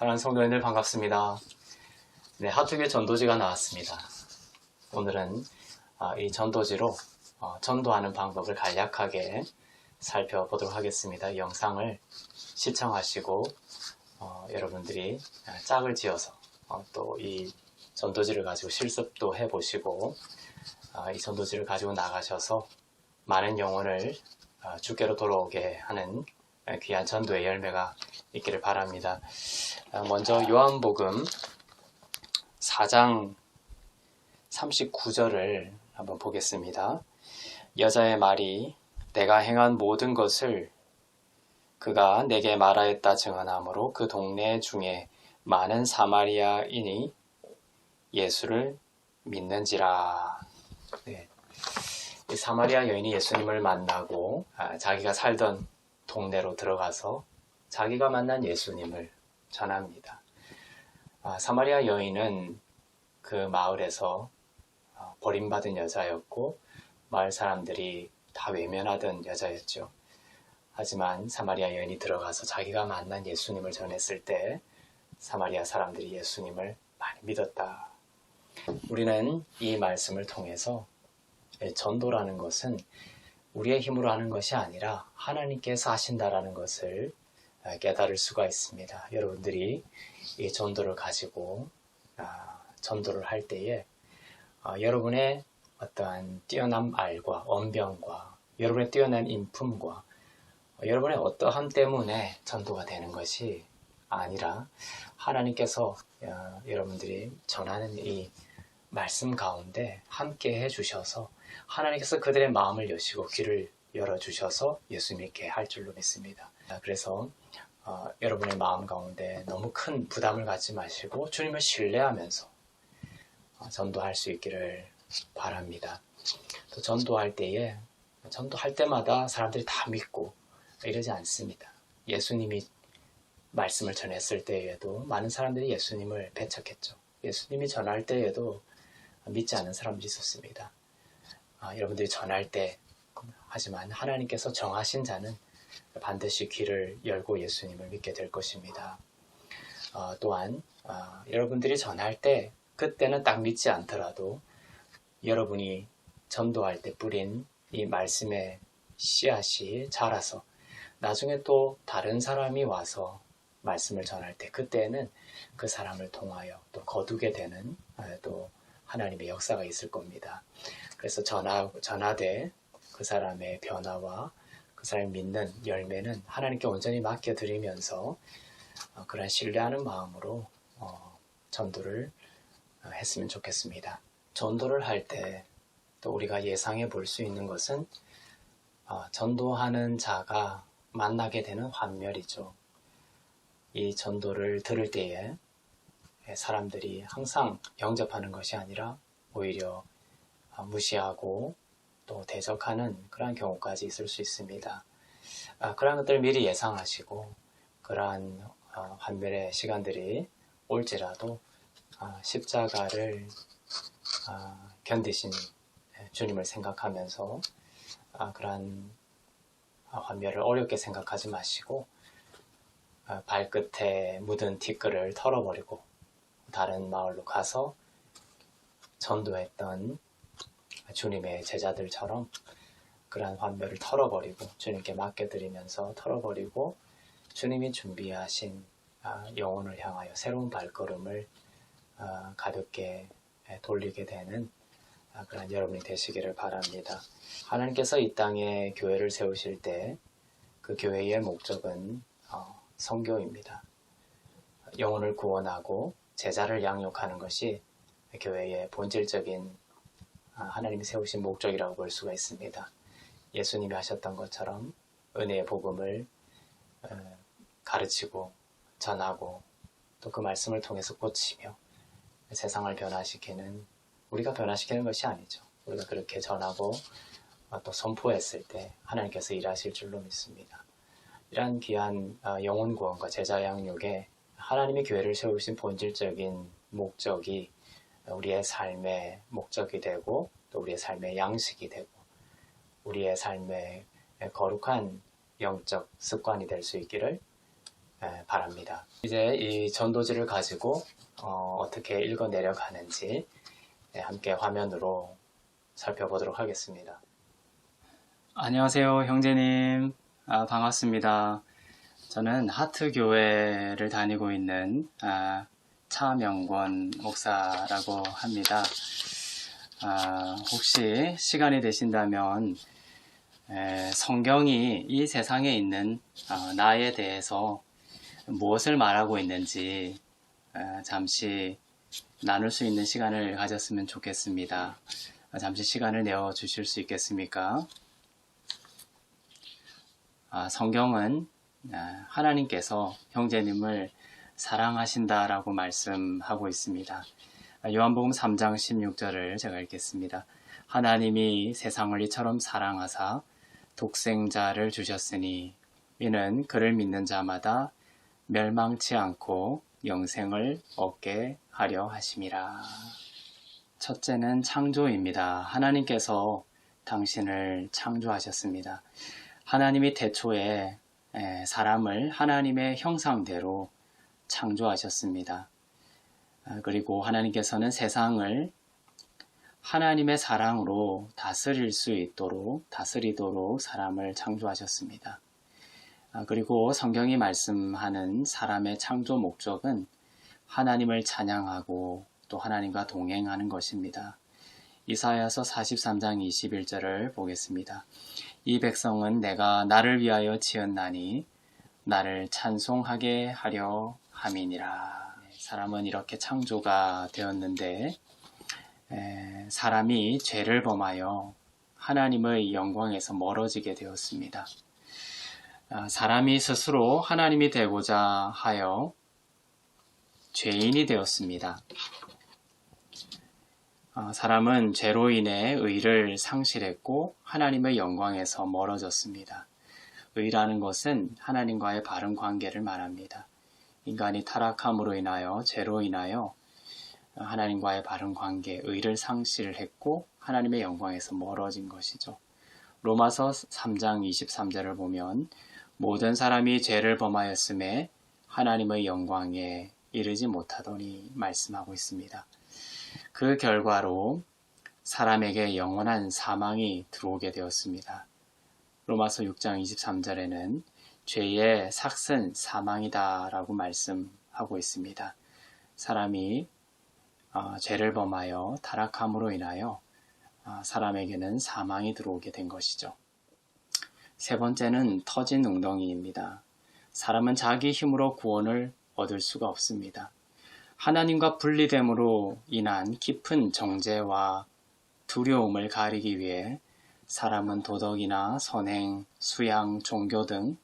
사랑하는 성도님들 반갑습니다. 네, 하투교회 전도지가 나왔습니다. 오늘은 이 전도지로 전도하는 방법을 간략하게 살펴보도록 하겠습니다. 이 영상을 시청하시고 여러분들이 짝을 지어서 또 이 전도지를 가지고 실습도 해보시고 이 전도지를 가지고 나가셔서 많은 영혼을 주께로 돌아오게 하는 귀한 전도의 열매가 있기를 바랍니다. 먼저 요한복음 4장 39절을 한번 보겠습니다. 여자의 말이 내가 행한 모든 것을 그가 내게 말하였다 증언하므로 그 동네 중에 많은 사마리아인이 예수를 믿는지라. 네. 이 사마리아 여인이 예수님을 만나고 자기가 살던 동네로 들어가서 자기가 만난 예수님을 전합니다. 사마리아 여인은 그 마을에서 버림받은 여자였고 마을 사람들이 다 외면하던 여자였죠. 하지만 사마리아 여인이 들어가서 자기가 만난 예수님을 전했을 때 사마리아 사람들이 예수님을 많이 믿었다. 우리는 이 말씀을 통해서 전도라는 것은 우리의 힘으로 하는 것이 아니라 하나님께서 하신다라는 것을 깨달을 수가 있습니다. 여러분들이 이 전도를 가지고 전도를 할 때에 여러분의 어떠한 뛰어난 말과 언변과 여러분의 뛰어난 인품과 여러분의 어떠함 때문에 전도가 되는 것이 아니라 하나님께서 여러분들이 전하는 이 말씀 가운데 함께 해주셔서 하나님께서 그들의 마음을 여시고 귀를 열어주셔서 예수 믿게 할 줄로 믿습니다. 그래서 여러분의 마음 가운데 너무 큰 부담을 갖지 마시고 주님을 신뢰하면서 전도할 수 있기를 바랍니다. 또 전도할 때마다 사람들이 다 믿고 이러지 않습니다. 예수님이 말씀을 전했을 때에도 많은 사람들이 예수님을 배척했죠. 예수님이 전할 때에도 믿지 않는 사람들이 있었습니다. 여러분들이 전할 때 하지만 하나님께서 정하신 자는 반드시 귀를 열고 예수님을 믿게 될 것입니다. 또한 여러분들이 전할 때 그때는 딱 믿지 않더라도 여러분이 전도할 때 뿌린 이 말씀의 씨앗이 자라서 나중에 또 다른 사람이 와서 말씀을 전할 때 그때는 그 사람을 통하여 또 거두게 되는 또 하나님의 역사가 있을 겁니다. 그래서 전하되 그 사람의 변화와 그 사람이 믿는 열매는 하나님께 온전히 맡겨드리면서 그런 신뢰하는 마음으로 전도를 했으면 좋겠습니다. 전도를 할 때 또 우리가 예상해 볼 수 있는 것은 전도하는 자가 만나게 되는 환멸이죠. 이 전도를 들을 때에 사람들이 항상 영접하는 것이 아니라 오히려 무시하고 또 대적하는 그러한 경우까지 있을 수 있습니다. 그러한 것들을 미리 예상하시고 그러한 환멸의 시간들이 올지라도 십자가를 견디신 주님을 생각하면서 그러한 환멸을 어렵게 생각하지 마시고 발끝에 묻은 티끌을 털어버리고 다른 마을로 가서 전도했던 주님의 제자들처럼 그러한 환멸을 털어버리고 주님께 맡겨드리면서 털어버리고 주님이 준비하신 영혼을 향하여 새로운 발걸음을 가볍게 돌리게 되는 그런 여러분이 되시기를 바랍니다. 하나님께서 이 땅에 교회를 세우실 때 그 교회의 목적은 선교입니다. 영혼을 구원하고 제자를 양육하는 것이 교회의 본질적인 하나님이 세우신 목적이라고 볼 수가 있습니다. 예수님이 하셨던 것처럼 은혜의 복음을 가르치고 전하고 또 그 말씀을 통해서 고치며 세상을 변화시키는 우리가 변화시키는 것이 아니죠. 우리가 그렇게 전하고 또 선포했을 때 하나님께서 일하실 줄로 믿습니다. 이러한 귀한 영혼 구원과 제자 양육에 하나님의 교회를 세우신 본질적인 목적이 우리의 삶의 목적이 되고 또 우리의 삶의 양식이 되고 우리의 삶의 거룩한 영적 습관이 될 수 있기를 바랍니다. 이제 이 전도지를 가지고 어떻게 읽어내려 가는지 함께 화면으로 살펴보도록 하겠습니다. 안녕하세요, 형제님. 반갑습니다. 저는 하트교회를 다니고 있는 차명권 목사라고 합니다. 혹시 시간이 되신다면 성경이 이 세상에 있는 나에 대해서 무엇을 말하고 있는지 잠시 나눌 수 있는 시간을 가졌으면 좋겠습니다. 잠시 시간을 내어 주실 수 있겠습니까? 성경은 하나님께서 형제님을 사랑하신다라고 말씀하고 있습니다. 요한복음 3장 16절을 제가 읽겠습니다. 하나님이 세상을 이처럼 사랑하사 독생자를 주셨으니 이는 그를 믿는 자마다 멸망치 않고 영생을 얻게 하려 하심이라. 첫째는 창조입니다. 하나님께서 당신을 창조하셨습니다. 하나님이 태초에 사람을 하나님의 형상대로 창조하셨습니다. 그리고 하나님께서는 세상을 하나님의 사랑으로 다스리도록 사람을 창조하셨습니다. 그리고 성경이 말씀하는 사람의 창조 목적은 하나님을 찬양하고 또 하나님과 동행하는 것입니다. 이사야서 43장 21절을 보겠습니다. 이 백성은 내가 나를 위하여 지었나니 나를 찬송하게 하려 함이니라. 사람은 이렇게 창조가 되었는데 사람이 죄를 범하여 하나님의 영광에서 멀어지게 되었습니다. 사람이 스스로 하나님이 되고자 하여 죄인이 되었습니다. 사람은 죄로 인해 의를 상실했고 하나님의 영광에서 멀어졌습니다. 의라는 것은 하나님과의 바른 관계를 말합니다. 인간이 타락함으로 인하여 죄로 인하여 하나님과의 바른 관계, 의를 상실했고 하나님의 영광에서 멀어진 것이죠. 로마서 3장 23절을 보면 모든 사람이 죄를 범하였음에 하나님의 영광에 이르지 못하더니 말씀하고 있습니다. 그 결과로 사람에게 영원한 사망이 들어오게 되었습니다. 로마서 6장 23절에는 죄의 삭은 사망이다 라고 말씀하고 있습니다. 사람이 죄를 범하여 타락함으로 인하여 사람에게는 사망이 들어오게 된 것이죠. 세 번째는 터진 웅덩이입니다. 사람은 자기 힘으로 구원을 얻을 수가 없습니다. 하나님과 분리됨으로 인한 깊은 정죄와 두려움을 가리기 위해 사람은 도덕이나 선행, 수양, 종교 등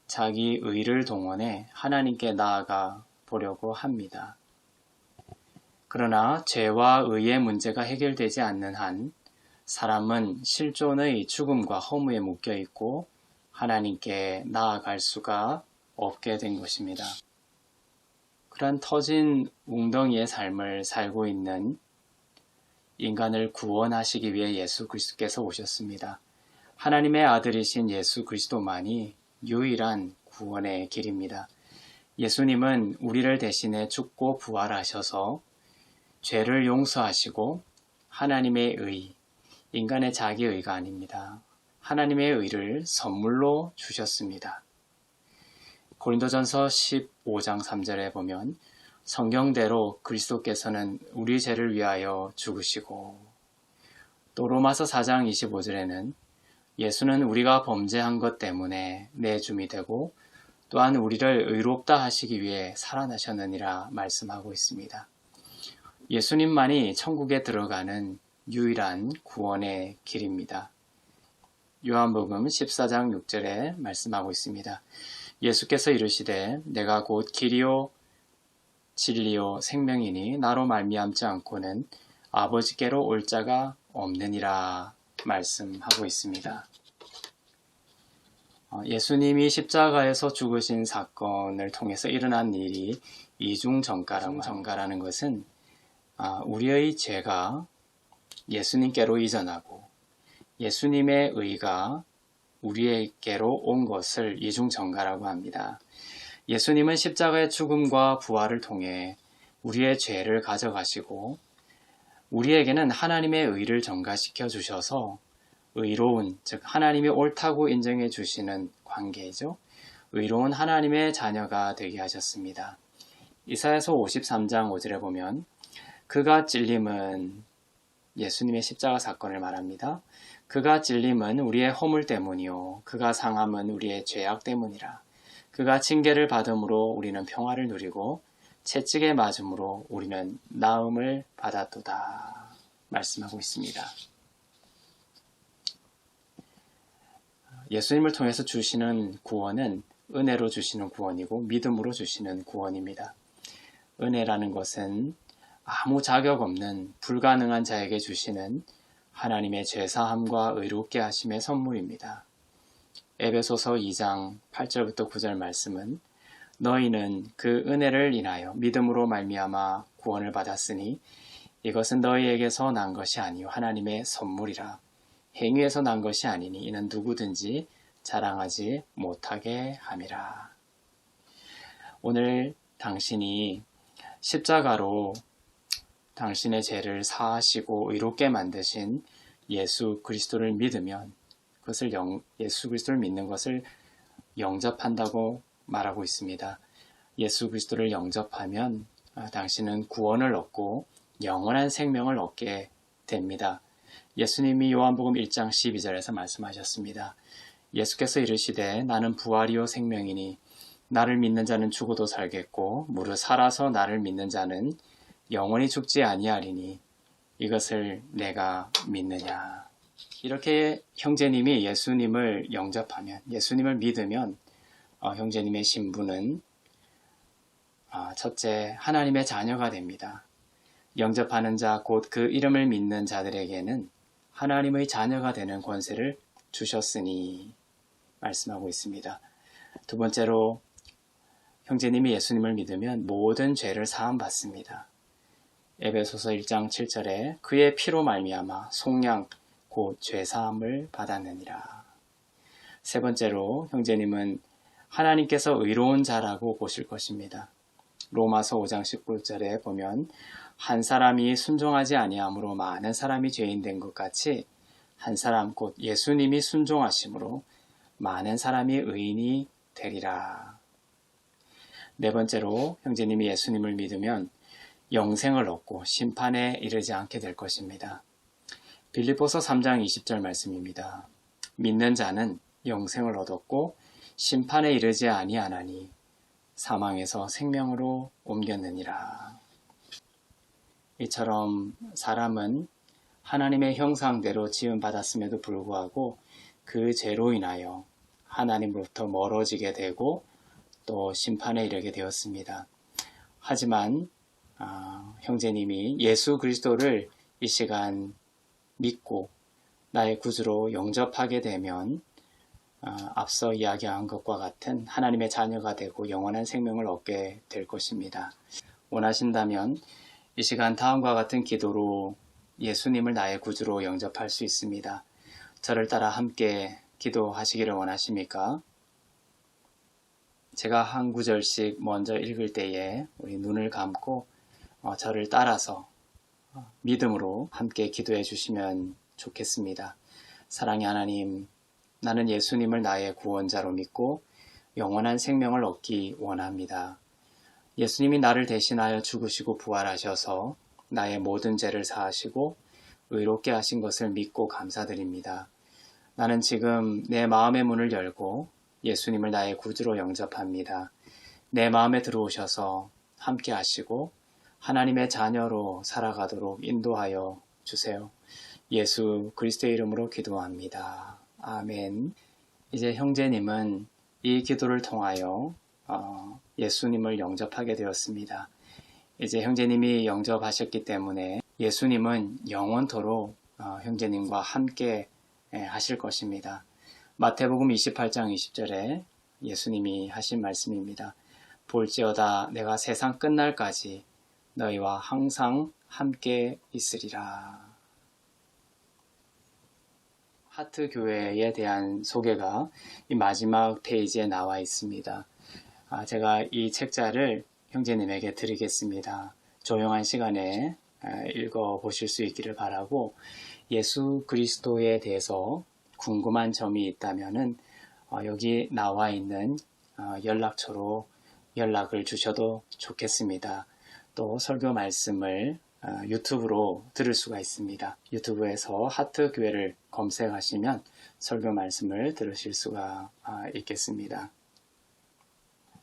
자기 의를 동원해 하나님께 나아가 보려고 합니다. 그러나 죄와 의의 문제가 해결되지 않는 한 사람은 실존의 죽음과 허무에 묶여 있고 하나님께 나아갈 수가 없게 된 것입니다. 그런 터진 웅덩이의 삶을 살고 있는 인간을 구원하시기 위해 예수 그리스도께서 오셨습니다. 하나님의 아들이신 예수 그리스도만이 유일한 구원의 길입니다. 예수님은 우리를 대신해 죽고 부활하셔서 죄를 용서하시고 하나님의 의, 인간의 자기 의가 아닙니다. 하나님의 의를 선물로 주셨습니다. 고린도전서 15장 3절에 보면 성경대로 그리스도께서는 우리 죄를 위하여 죽으시고, 또 로마서 4장 25절에는 예수는 우리가 범죄한 것 때문에 내줌이 되고 또한 우리를 의롭다 하시기 위해 살아나셨느니라 말씀하고 있습니다. 예수님만이 천국에 들어가는 유일한 구원의 길입니다. 요한복음 14장 6절에 말씀하고 있습니다. 예수께서 이르시되 내가 곧 길이요 진리요 생명이니 나로 말미암지 않고는 아버지께로 올 자가 없느니라 말씀하고 있습니다. 예수님이 십자가에서 죽으신 사건을 통해서 일어난 일이 이중전가라는 것은 우리의 죄가 예수님께로 이전하고 예수님의 의가 우리에게로 온 것을 이중전가라고 합니다. 예수님은 십자가의 죽음과 부활을 통해 우리의 죄를 가져가시고 우리에게는 하나님의 의를 전가시켜 주셔서 의로운, 즉 하나님이 옳다고 인정해 주시는 관계이죠. 의로운 하나님의 자녀가 되게 하셨습니다. 이사야서 53장 5절에 보면 그가 찔림은 예수님의 십자가 사건을 말합니다. 그가 찔림은 우리의 허물 때문이요 그가 상함은 우리의 죄악 때문이라. 그가 징계를 받음으로 우리는 평화를 누리고 채찍에 맞음으로 우리는 나음을 받았도다 말씀하고 있습니다. 예수님을 통해서 주시는 구원은 은혜로 주시는 구원이고 믿음으로 주시는 구원입니다. 은혜라는 것은 아무 자격 없는 불가능한 자에게 주시는 하나님의 죄사함과 의롭게 하심의 선물입니다. 에베소서 2장 8절부터 9절 말씀은 너희는 그 은혜를 인하여 믿음으로 말미암아 구원을 받았으니 이것은 너희에게서 난 것이 아니요 하나님의 선물이라. 행위에서 난 것이 아니니 이는 누구든지 자랑하지 못하게 함이라. 오늘 당신이 십자가로 당신의 죄를 사하시고 의롭게 만드신 예수 그리스도를 믿으면 그것을 예수 그리스도를 믿는 것을 영접한다고 말하고 있습니다. 예수 그리스도를 영접하면 당신은 구원을 얻고 영원한 생명을 얻게 됩니다. 예수님이 요한복음 1장 12절에서 말씀하셨습니다. 예수께서 이르시되 나는 부활이요 생명이니 나를 믿는 자는 죽어도 살겠고 무릇 살아서 나를 믿는 자는 영원히 죽지 아니하리니 이것을 내가 믿느냐. 이렇게 형제님이 예수님을 영접하면 예수님을 믿으면 형제님의 신분은 첫째 하나님의 자녀가 됩니다. 영접하는 자 곧 그 이름을 믿는 자들에게는 하나님의 자녀가 되는 권세를 주셨으니 말씀하고 있습니다. 두 번째로 형제님이 예수님을 믿으면 모든 죄를 사함 받습니다. 에베소서 1장 7절에 그의 피로 말미암아 속량 곧 죄사함을 받았느니라. 세 번째로 형제님은 하나님께서 의로운 자라고 보실 것입니다. 로마서 5장 19절에 보면 한 사람이 순종하지 아니함으로 많은 사람이 죄인 된 것 같이 한 사람 곧 예수님이 순종하심으로 많은 사람이 의인이 되리라. 네 번째로 형제님이 예수님을 믿으면 영생을 얻고 심판에 이르지 않게 될 것입니다. 빌립보서 3장 20절 말씀입니다. 믿는 자는 영생을 얻었고 심판에 이르지 아니하나니 사망에서 생명으로 옮겼느니라. 이처럼 사람은 하나님의 형상대로 지음받았음에도 불구하고 그 죄로 인하여 하나님으로부터 멀어지게 되고 또 심판에 이르게 되었습니다. 하지만 형제님이 예수 그리스도를 이 시간 믿고 나의 구주로 영접하게 되면 앞서 이야기한 것과 같은 하나님의 자녀가 되고 영원한 생명을 얻게 될 것입니다. 원하신다면 이 시간 다음과 같은 기도로 예수님을 나의 구주로 영접할 수 있습니다. 저를 따라 함께 기도하시기를 원하십니까? 제가 한 구절씩 먼저 읽을 때에 우리 눈을 감고 저를 따라서 믿음으로 함께 기도해 주시면 좋겠습니다. 사랑의 하나님, 나는 예수님을 나의 구원자로 믿고 영원한 생명을 얻기 원합니다. 예수님이 나를 대신하여 죽으시고 부활하셔서 나의 모든 죄를 사하시고 의롭게 하신 것을 믿고 감사드립니다. 나는 지금 내 마음의 문을 열고 예수님을 나의 구주로 영접합니다. 내 마음에 들어오셔서 함께 하시고 하나님의 자녀로 살아가도록 인도하여 주세요. 예수 그리스도의 이름으로 기도합니다. 아멘. 이제 형제님은 이 기도를 통하여 예수님을 영접하게 되었습니다. 이제 형제님이 영접하셨기 때문에 예수님은 영원토록 형제님과 함께 하실 것입니다. 마태복음 28장 20절에 예수님이 하신 말씀입니다. 볼지어다 내가 세상 끝날까지 너희와 항상 함께 있으리라. 하트 교회에 대한 소개가 이 마지막 페이지에 나와 있습니다. 제가 이 책자를 형제님에게 드리겠습니다. 조용한 시간에 읽어보실 수 있기를 바라고, 예수 그리스도에 대해서 궁금한 점이 있다면은 여기 나와 있는 연락처로 연락을 주셔도 좋겠습니다. 또 설교 말씀을 유튜브로 들을 수가 있습니다. 유튜브에서 하트교회를 검색하시면 설교 말씀을 들으실 수가 있겠습니다.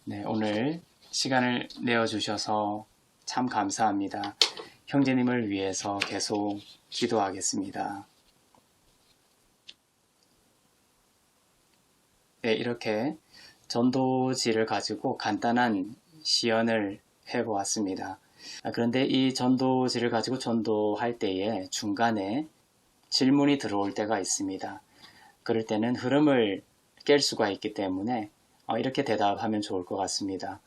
네, 오늘 시간을 내어주셔서 참 감사합니다. 형제님을 위해서 계속 기도하겠습니다. 네, 이렇게 전도지를 가지고 간단한 시연을 해보았습니다. 그런데 이 전도지를 가지고 전도할 때에 중간에 질문이 들어올 때가 있습니다. 그럴 때는 흐름을 깰 수가 있기 때문에 이렇게 대답하면 좋을 것 같습니다.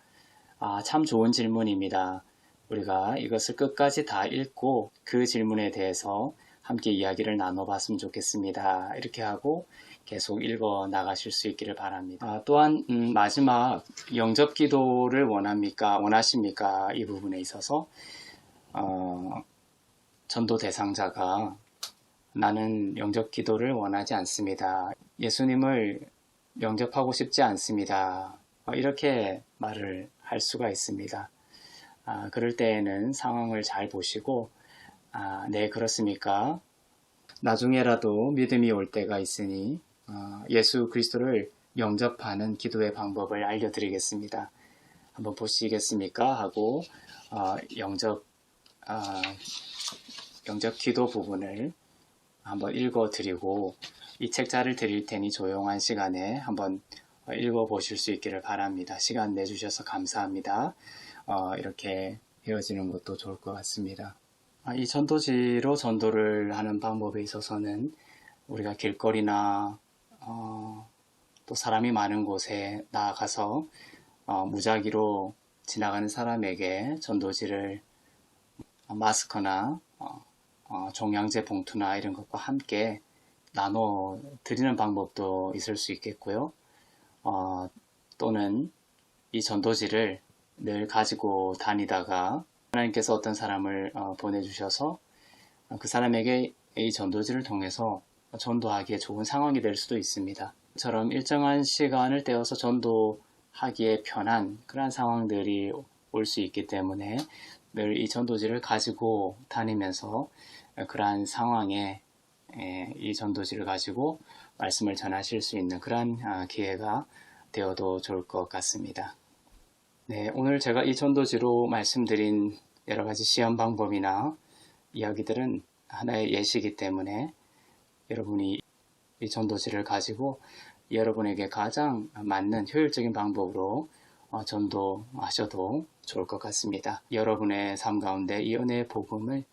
참 좋은 질문입니다. 우리가 이것을 끝까지 다 읽고 그 질문에 대해서 함께 이야기를 나눠봤으면 좋겠습니다. 이렇게 하고 계속 읽어 나가실 수 있기를 바랍니다. 또한 마지막 영접 기도를 원하십니까? 이 부분에 있어서 전도 대상자가 나는 영접 기도를 원하지 않습니다. 예수님을 영접하고 싶지 않습니다. 이렇게 말을 할 수가 있습니다. 그럴 때에는 상황을 잘 보시고 네, 그렇습니까? 나중에라도 믿음이 올 때가 있으니 예수 그리스도를 영접하는 기도의 방법을 알려드리겠습니다. 한번 보시겠습니까? 하고 영접 기도 부분을 한번 읽어드리고 이 책자를 드릴 테니 조용한 시간에 한번 읽어보실 수 있기를 바랍니다. 시간 내주셔서 감사합니다. 이렇게 헤어지는 것도 좋을 것 같습니다. 이 전도지로 전도를 하는 방법에 있어서는 우리가 길거리나 또 사람이 많은 곳에 나아가서 무작위로 지나가는 사람에게 전도지를 마스크나 종량제 봉투나 이런 것과 함께 나눠 드리는 방법도 있을 수 있겠고요. 또는 이 전도지를 늘 가지고 다니다가 하나님께서 어떤 사람을 보내주셔서 그 사람에게 이 전도지를 통해서 전도하기에 좋은 상황이 될 수도 있습니다. 처럼 일정한 시간을 떼어서 전도하기에 편한 그러한 상황들이 올 수 있기 때문에 늘 이 전도지를 가지고 다니면서 그러한 상황에 이 전도지를 가지고 말씀을 전하실 수 있는 그러한 기회가 되어도 좋을 것 같습니다. 네, 오늘 제가 이 전도지로 말씀드린 여러 가지 시험 방법이나 이야기들은 하나의 예시이기 때문에 여러분이 이 전도지를 가지고 여러분에게 가장 맞는 효율적인 방법으로 전도하셔도 좋을 것 같습니다. 여러분의 삶 가운데 이 은혜의 복음을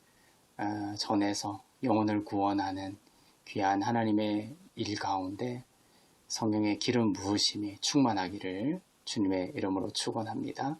전해서 영혼을 구원하는 귀한 하나님의 일 가운데 성령의 기름 부으심이 충만하기를 주님의 이름으로 축원합니다.